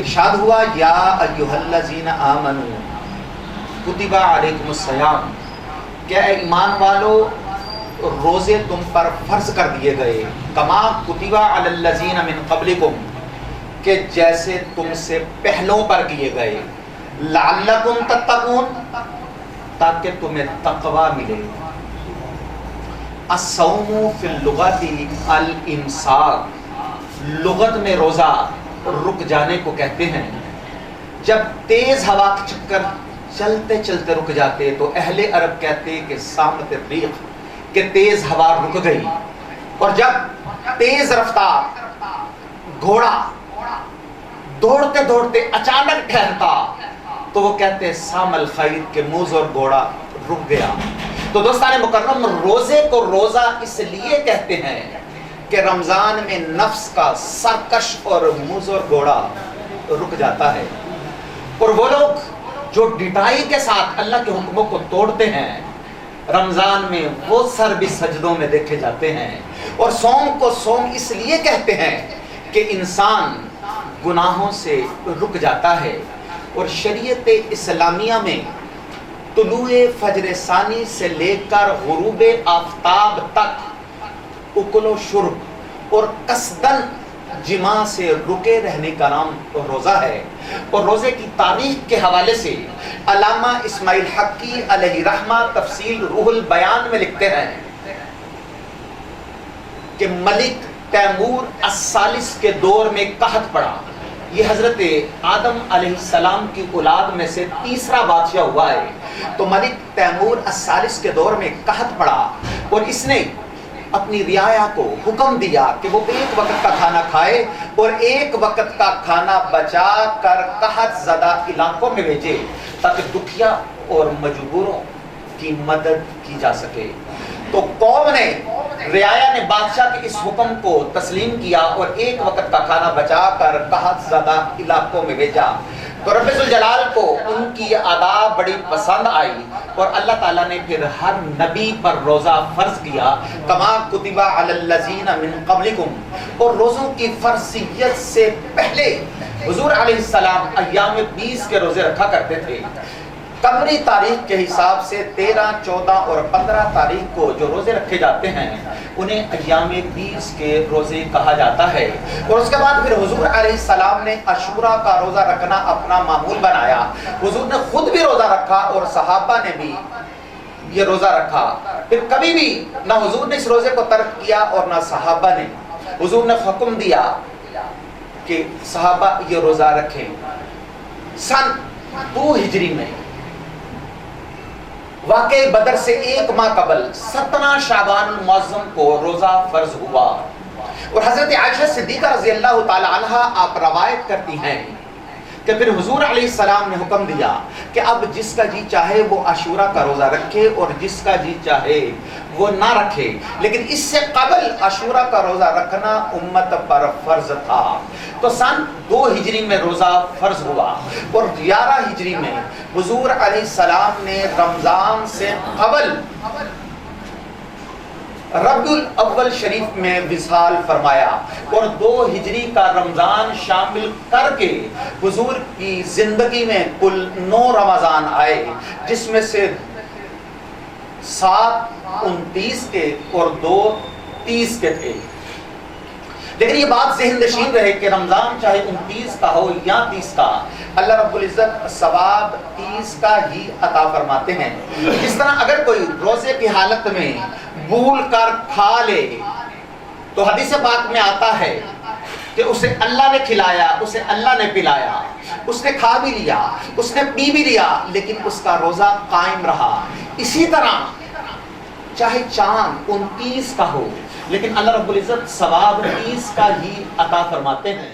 ارشاد ہوا یا ایھا الذین آمنوا کتب علیکم الصیام، کیا ایمان والو روزے تم پر فرض کر دیے گئے، کما کتب علی الذین من قبلکم، کہ جیسے تم سے پہلوں پر کیے گئے، لعلکم تتقون، تاکہ تمہیں تقوی ملے۔ الصوم فی اللغت الامساک، لغت میں روزہ رک جانے کو کہتے ہیں۔ جب تیز ہوا کے چکر چلتے چلتے رک جاتے تو اہل عرب کہتے کہ صامت الریح، کہ تیز ہوا رک گئی۔ اور جب تیز رفتار گھوڑا دوڑتے دوڑتے اچانک ٹھہرتا تو وہ کہتے سام الخیر، کہ موز اور گھوڑا رک گیا۔ تو دوستان مکرم، روزے کو روزہ اس لیے کہتے ہیں کہ رمضان میں نفس کا سرکش اور موز اور گھوڑا رک جاتا ہے، اور وہ لوگ جو ڈٹائی کے ساتھ اللہ کے حکموں کو توڑتے ہیں رمضان میں، وہ سر بھی سجدوں میں دیکھے جاتے ہیں۔ اور صوم کو صوم اس لیے کہتے ہیں کہ انسان گناہوں سے رک جاتا ہے۔ اور شریعت اسلامیہ میں طلوع فجر ثانی سے لے کر غروب آفتاب تک اکل و شرب اور قصدن جماع سے رکے رہنے کا نام روزہ ہے۔ اور روزے کی تاریخ کے حوالے سے علامہ اسماعیل حقی علیہ رحمہ تفصیل روح البیان میں لکھتے ہیں کہ ملک تیمور الثالث کے دور میں قحط پڑا۔ یہ حضرت آدم علیہ السلام کی اولاد میں سے تیسرا بادشاہ ہوا ہے۔ تو ملک تیمور الثالث کے دور میں قحط پڑا، اور اس نے اپنی رعایا کو حکم دیا کہ وہ ایک وقت کا کھانا کھائے اور ایک وقت کا کھانا بچا کر قحط زدہ علاقوں میں بھیجے، تاکہ دکھیا اور مجبوروں کی مدد کی جا سکے۔ تو قوم نے، رعایا نے بادشاہ کے اس حکم کو تسلیم کیا اور ایک وقت کا کھانا بچا کر قحط زدہ علاقوں میں بھیجا۔ تو رب ذوالجلال کو ان کی یہ عادات بڑی پسند آئی، اور اللہ تعالیٰ نے پھر ہر نبی پر روزہ فرض کیا، کما کتب علی الذین من قبلکم۔ اور روزوں کی فرضیت سے پہلے حضور علیہ السلام ایام 20 کے روزے رکھا کرتے تھے۔ قمری تاریخ کے حساب سے 13، 14 اور 15 تاریخ کو جو روزے رکھے جاتے ہیں انہیں ایام 20 کے روزے کہا جاتا ہے۔ اور اس کے بعد پھر حضور علیہ السلام نے عاشوراء کا روزہ رکھنا اپنا معمول بنایا۔ حضور نے خود بھی روزہ رکھا اور صحابہ نے بھی یہ روزہ رکھا۔ پھر کبھی بھی نہ حضور نے اس روزے کو ترک کیا اور نہ صحابہ نے۔ حضور نے حکم دیا کہ صحابہ یہ روزہ رکھیں۔ سن 2 ہجری میں واقع بدر سے 1 ماہ قبل 17 شعبان المعظم کو روزہ فرض ہوا، اور حضرت عائشہ صدیقہ رضی اللہ تعالی عنہا آپ روایت کرتی ہیں کہ پھر حضور علیہ السلام نے حکم دیا کہ اب جس کا جی چاہے وہ عاشوراء کا روزہ رکھے اور جس کا جی چاہے وہ نہ رکھے، لیکن اس سے قبل عاشوراء کا روزہ رکھنا امت پر فرض تھا۔ تو سن 2 ہجری میں روزہ فرض ہوا، اور 11 ہجری میں حضور علیہ السلام نے رمضان سے قبل ربیع الاول شریف میں وصال فرمایا، اور 2 ہجری کا رمضان شامل کر کے حضور کی زندگی میں کل 9 رمضان آئے، جس میں سے 7 29 کے اور 2 30 کے تھے۔ لیکن یہ بات ذہن نشین رہے کہ رمضان چاہے 29 کا ہو یا 30 کا، اللہ رب العزت ثواب 30 کا ہی عطا فرماتے ہیں۔ جس طرح اگر کوئی روزے کی حالت میں بھول کر کھا لے تو حدیث پاک میں آتا ہے کہ اسے اللہ نے کھلایا، اسے اللہ نے پلایا، اس نے کھا بھی لیا، اس نے پی بھی لیا، لیکن اس کا روزہ قائم رہا۔ اسی طرح چاہے چاند 29 کا ہو، لیکن اللہ رب العزت ثواب 30 کا ہی عطا فرماتے ہیں۔